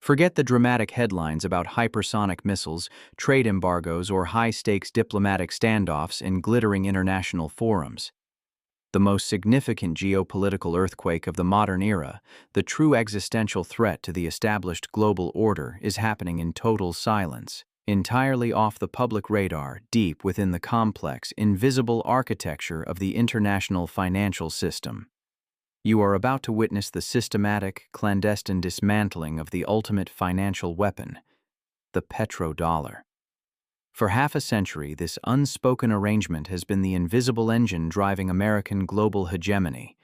Forget the dramatic headlines about hypersonic missiles, trade embargoes, or high-stakes diplomatic standoffs in glittering international forums. The most significant geopolitical earthquake of the modern era, the true existential threat to the established global order, is happening in total silence, entirely off the public radar, deep within the complex, invisible architecture of the international financial system. You are about to witness the systematic, clandestine dismantling of the ultimate financial weapon, the petrodollar. For half a century, this unspoken arrangement has been the invisible engine driving American global hegemony,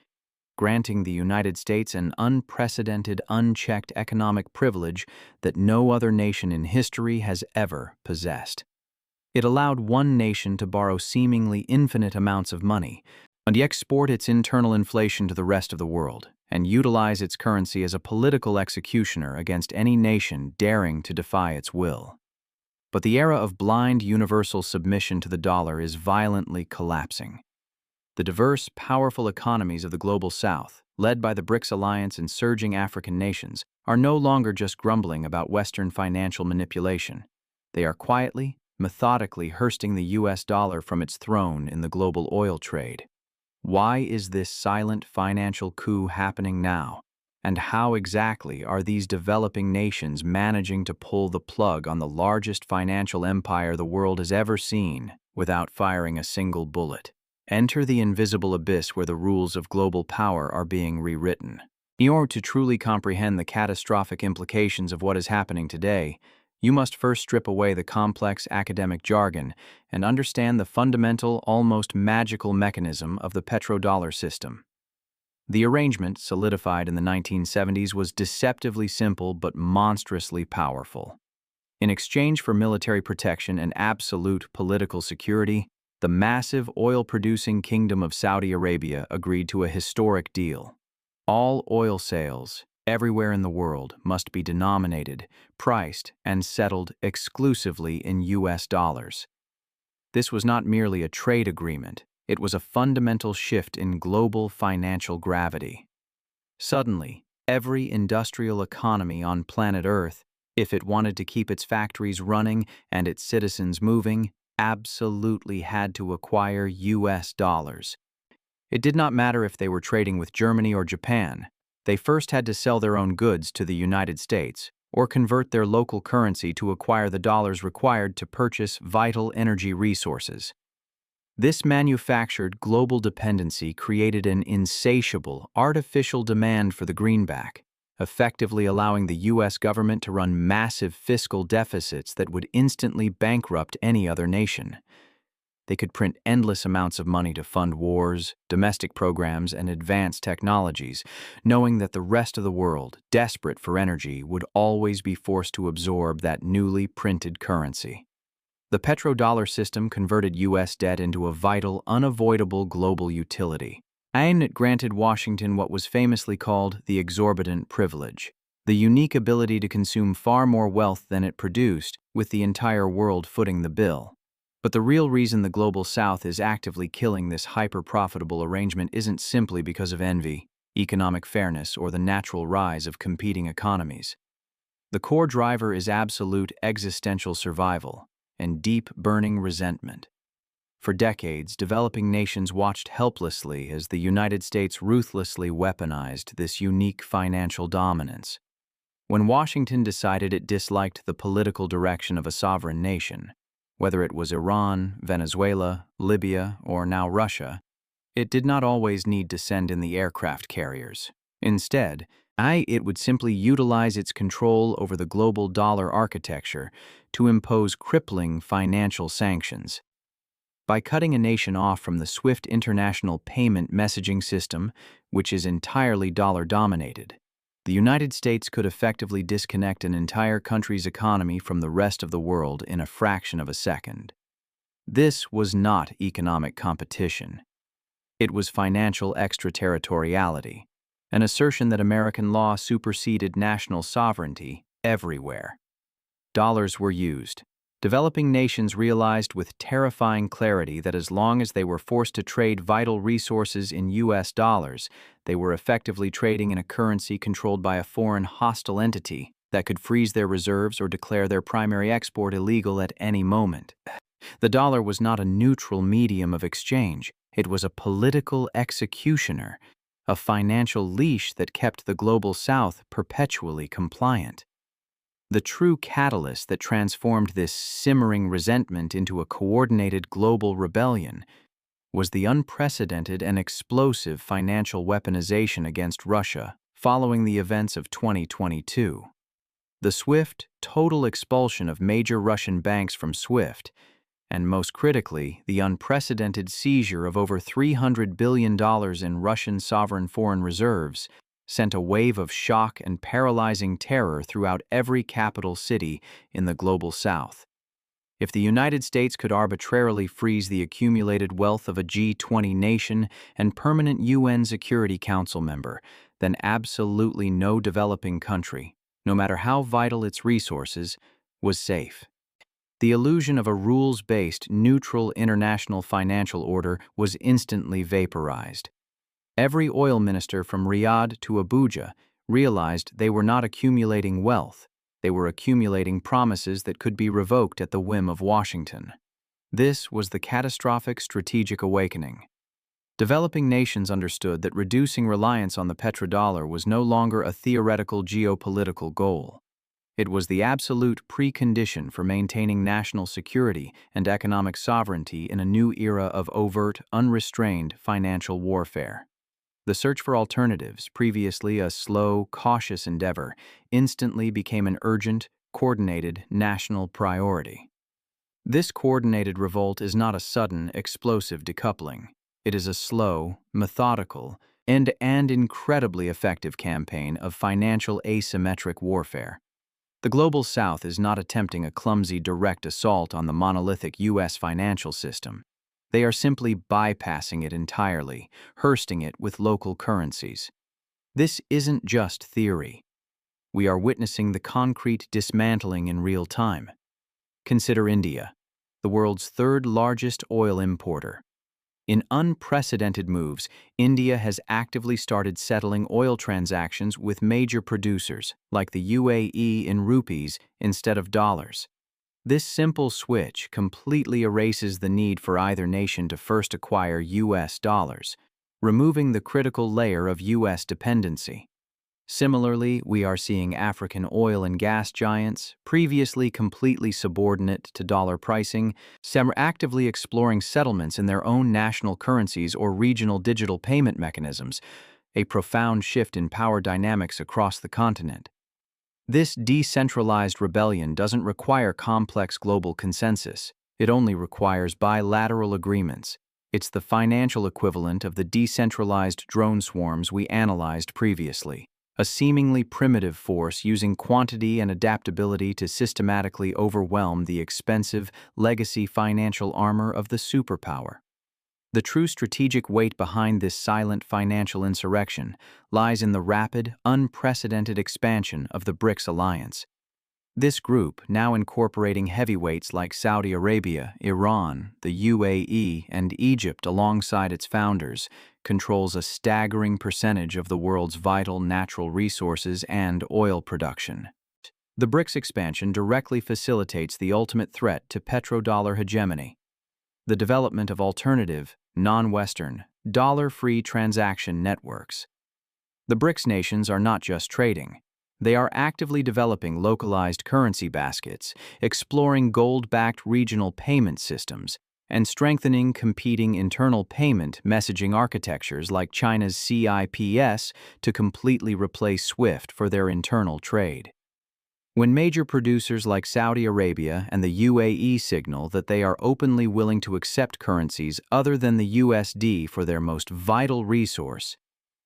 granting the United States an unprecedented, unchecked economic privilege that no other nation in history has ever possessed. It allowed one nation to borrow seemingly infinite amounts of money and export its internal inflation to the rest of the world, and utilize its currency as a political executioner against any nation daring to defy its will. But the era of blind universal submission to the dollar is violently collapsing. The diverse, powerful economies of the global south, led by the BRICS alliance and surging African nations, are no longer just grumbling about Western financial manipulation. They are quietly, methodically hoisting the US dollar from its throne in the global oil trade. Why is this silent financial coup happening now? And how exactly are these developing nations managing to pull the plug on the largest financial empire the world has ever seen without firing a single bullet? Enter the invisible abyss where the rules of global power are being rewritten. In order to truly comprehend the catastrophic implications of what is happening today, you must first strip away the complex academic jargon and understand the fundamental, almost magical mechanism of the petrodollar system. The arrangement, solidified in the 1970s, was deceptively simple but monstrously powerful. In exchange for military protection and absolute political security, the massive oil-producing Kingdom of Saudi Arabia agreed to a historic deal. All oil sales, everywhere in the world, must be denominated, priced, and settled exclusively in US dollars. This was not merely a trade agreement. It was a fundamental shift in global financial gravity. Suddenly, every industrial economy on planet Earth, if it wanted to keep its factories running and its citizens moving, absolutely had to acquire US dollars. It did not matter if they were trading with Germany or Japan. They first had to sell their own goods to the United States or convert their local currency to acquire the dollars required to purchase vital energy resources. This manufactured global dependency created an insatiable, artificial demand for the greenback, effectively allowing the U.S. government to run massive fiscal deficits that would instantly bankrupt any other nation. They could print endless amounts of money to fund wars, domestic programs, and advanced technologies, knowing that the rest of the world, desperate for energy, would always be forced to absorb that newly printed currency. The petrodollar system converted U.S. debt into a vital, unavoidable global utility, and it granted Washington what was famously called the exorbitant privilege, the unique ability to consume far more wealth than it produced, with the entire world footing the bill. But the real reason the global south is actively killing this hyper-profitable arrangement isn't simply because of envy, economic fairness, or the natural rise of competing economies. The core driver is absolute existential survival and deep, burning resentment. For decades, developing nations watched helplessly as the United States ruthlessly weaponized this unique financial dominance. When Washington decided it disliked the political direction of a sovereign nation, whether it was Iran, Venezuela, Libya, or now Russia, it did not always need to send in the aircraft carriers. Instead, it would simply utilize its control over the global dollar architecture to impose crippling financial sanctions. By cutting a nation off from the SWIFT international payment messaging system, which is entirely dollar-dominated, the United States could effectively disconnect an entire country's economy from the rest of the world in a fraction of a second. This was not economic competition. It was financial extraterritoriality, an assertion that American law superseded national sovereignty everywhere. Dollars were used. Developing nations realized with terrifying clarity that as long as they were forced to trade vital resources in US dollars, they were effectively trading in a currency controlled by a foreign hostile entity that could freeze their reserves or declare their primary export illegal at any moment. The dollar was not a neutral medium of exchange. It was a political executioner, a financial leash that kept the global South perpetually compliant. The true catalyst that transformed this simmering resentment into a coordinated global rebellion was the unprecedented and explosive financial weaponization against Russia following the events of 2022. The swift, total expulsion of major Russian banks from SWIFT, and most critically, the unprecedented seizure of over $300 billion in Russian sovereign foreign reserves, sent a wave of shock and paralyzing terror throughout every capital city in the global South. If the United States could arbitrarily freeze the accumulated wealth of a G20 nation and permanent UN Security Council member, then absolutely no developing country, no matter how vital its resources, was safe. The illusion of a rules-based, neutral international financial order was instantly vaporized. Every oil minister from Riyadh to Abuja realized they were not accumulating wealth. They were accumulating promises that could be revoked at the whim of Washington. This was the catastrophic strategic awakening. Developing nations understood that reducing reliance on the petrodollar was no longer a theoretical geopolitical goal. It was the absolute precondition for maintaining national security and economic sovereignty in a new era of overt, unrestrained financial warfare. The search for alternatives, previously a slow, cautious endeavor, instantly became an urgent, coordinated national priority. This coordinated revolt is not a sudden, explosive decoupling. It is a slow, methodical, and incredibly effective campaign of financial asymmetric warfare. The global South is not attempting a clumsy direct assault on the monolithic U.S. financial system. They are simply bypassing it entirely, bursting it with local currencies. This isn't just theory. We are witnessing the concrete dismantling in real time. Consider India, the world's third largest oil importer. In unprecedented moves, India has actively started settling oil transactions with major producers, like the UAE, in rupees instead of dollars. This simple switch completely erases the need for either nation to first acquire U.S. dollars, removing the critical layer of U.S. dependency. Similarly, we are seeing African oil and gas giants, previously completely subordinate to dollar pricing, actively exploring settlements in their own national currencies or regional digital payment mechanisms, a profound shift in power dynamics across the continent. This decentralized rebellion doesn't require complex global consensus. It only requires bilateral agreements. It's the financial equivalent of the decentralized drone swarms we analyzed previously, a seemingly primitive force using quantity and adaptability to systematically overwhelm the expensive legacy financial armor of the superpower. The true strategic weight behind this silent financial insurrection lies in the rapid, unprecedented expansion of the BRICS alliance. This group, now incorporating heavyweights like Saudi Arabia, Iran, the UAE, and Egypt alongside its founders, controls a staggering percentage of the world's vital natural resources and oil production. The BRICS expansion directly facilitates the ultimate threat to petrodollar hegemony: the development of alternative, non-Western, dollar-free transaction networks. The BRICS nations are not just trading. They are actively developing localized currency baskets, exploring gold-backed regional payment systems, and strengthening competing internal payment messaging architectures like China's CIPS to completely replace SWIFT for their internal trade. When major producers like Saudi Arabia and the UAE signal that they are openly willing to accept currencies other than the USD for their most vital resource,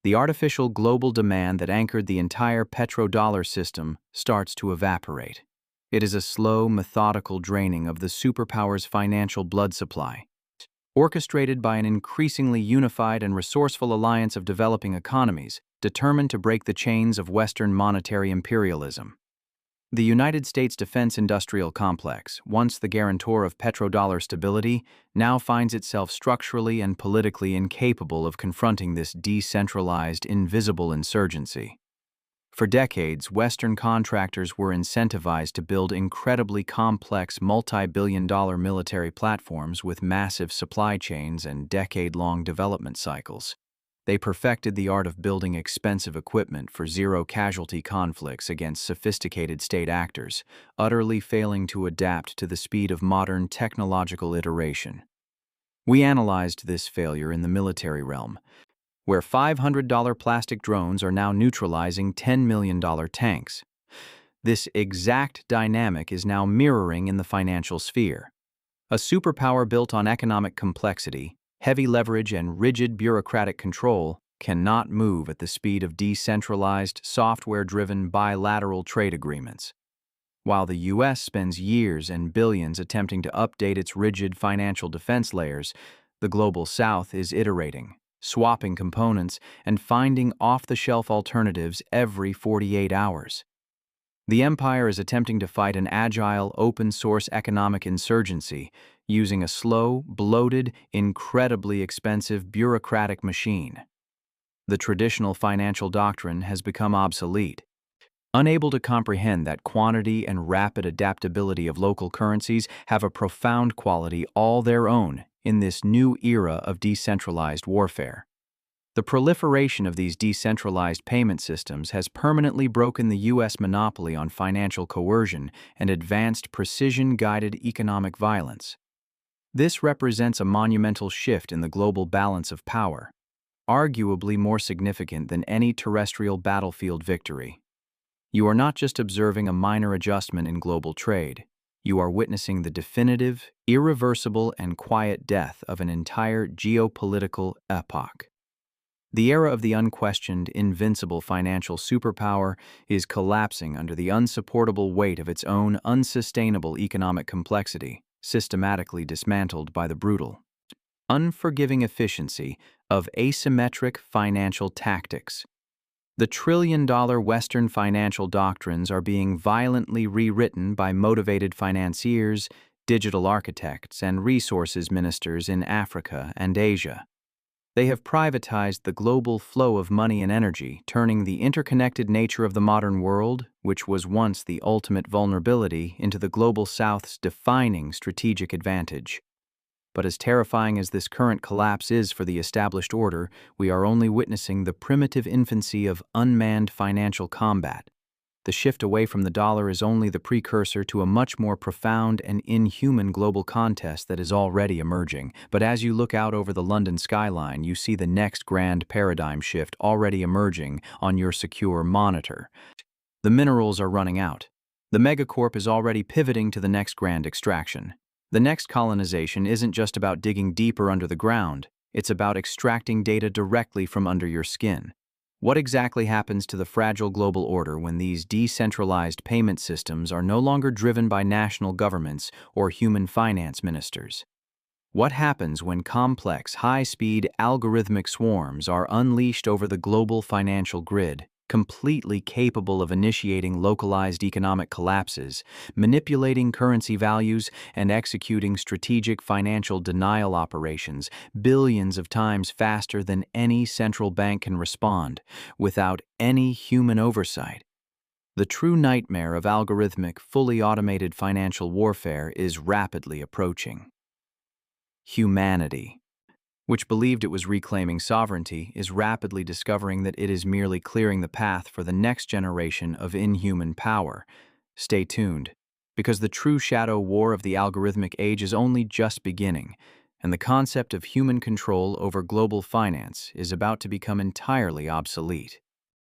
the artificial global demand that anchored the entire petrodollar system starts to evaporate. It is a slow, methodical draining of the superpower's financial blood supply, orchestrated by an increasingly unified and resourceful alliance of developing economies determined to break the chains of Western monetary imperialism. The United States defense industrial complex, once the guarantor of petrodollar stability, now finds itself structurally and politically incapable of confronting this decentralized, invisible insurgency. For decades, Western contractors were incentivized to build incredibly complex multi-billion-dollar military platforms with massive supply chains and decade-long development cycles. They perfected the art of building expensive equipment for zero-casualty conflicts against sophisticated state actors, utterly failing to adapt to the speed of modern technological iteration. We analyzed this failure in the military realm, where $500 plastic drones are now neutralizing $10 million tanks. This exact dynamic is now mirroring in the financial sphere. A superpower built on economic complexity, heavy leverage, and rigid bureaucratic control cannot move at the speed of decentralized, software-driven bilateral trade agreements. While the U.S. spends years and billions attempting to update its rigid financial defense layers, the Global South is iterating, swapping components, and finding off-the-shelf alternatives every 48 hours. The empire is attempting to fight an agile, open-source economic insurgency using a slow, bloated, incredibly expensive bureaucratic machine. The traditional financial doctrine has become obsolete. Unable to comprehend that quantity and rapid adaptability of local currencies have a profound quality all their own in this new era of decentralized warfare. The proliferation of these decentralized payment systems has permanently broken the U.S. monopoly on financial coercion and advanced precision-guided economic violence. This represents a monumental shift in the global balance of power, arguably more significant than any terrestrial battlefield victory. You are not just observing a minor adjustment in global trade. You are witnessing the definitive, irreversible, and quiet death of an entire geopolitical epoch. The era of the unquestioned, invincible financial superpower is collapsing under the unsupportable weight of its own unsustainable economic complexity, systematically dismantled by the brutal, unforgiving efficiency of asymmetric financial tactics. The trillion-dollar Western financial doctrines are being violently rewritten by motivated financiers, digital architects, and resources ministers in Africa and Asia. They have privatized the global flow of money and energy, turning the interconnected nature of the modern world, which was once the ultimate vulnerability, into the Global South's defining strategic advantage. But as terrifying as this current collapse is for the established order, we are only witnessing the primitive infancy of unmanned financial combat. The shift away from the dollar is only the precursor to a much more profound and inhuman global contest that is already emerging. But as you look out over the London skyline, you see the next grand paradigm shift already emerging on your secure monitor. The minerals are running out. The megacorp is already pivoting to the next grand extraction. The next colonization isn't just about digging deeper under the ground, it's about extracting data directly from under your skin. What exactly happens to the fragile global order when these decentralized payment systems are no longer driven by national governments or human finance ministers? What happens when complex, high-speed, algorithmic swarms are unleashed over the global financial grid, completely capable of initiating localized economic collapses, manipulating currency values, and executing strategic financial denial operations billions of times faster than any central bank can respond, without any human oversight? The true nightmare of algorithmic, fully automated financial warfare is rapidly approaching. Humanity, which believed it was reclaiming sovereignty, is rapidly discovering that it is merely clearing the path for the next generation of inhuman power. Stay tuned, because the true shadow war of the algorithmic age is only just beginning, and the concept of human control over global finance is about to become entirely obsolete.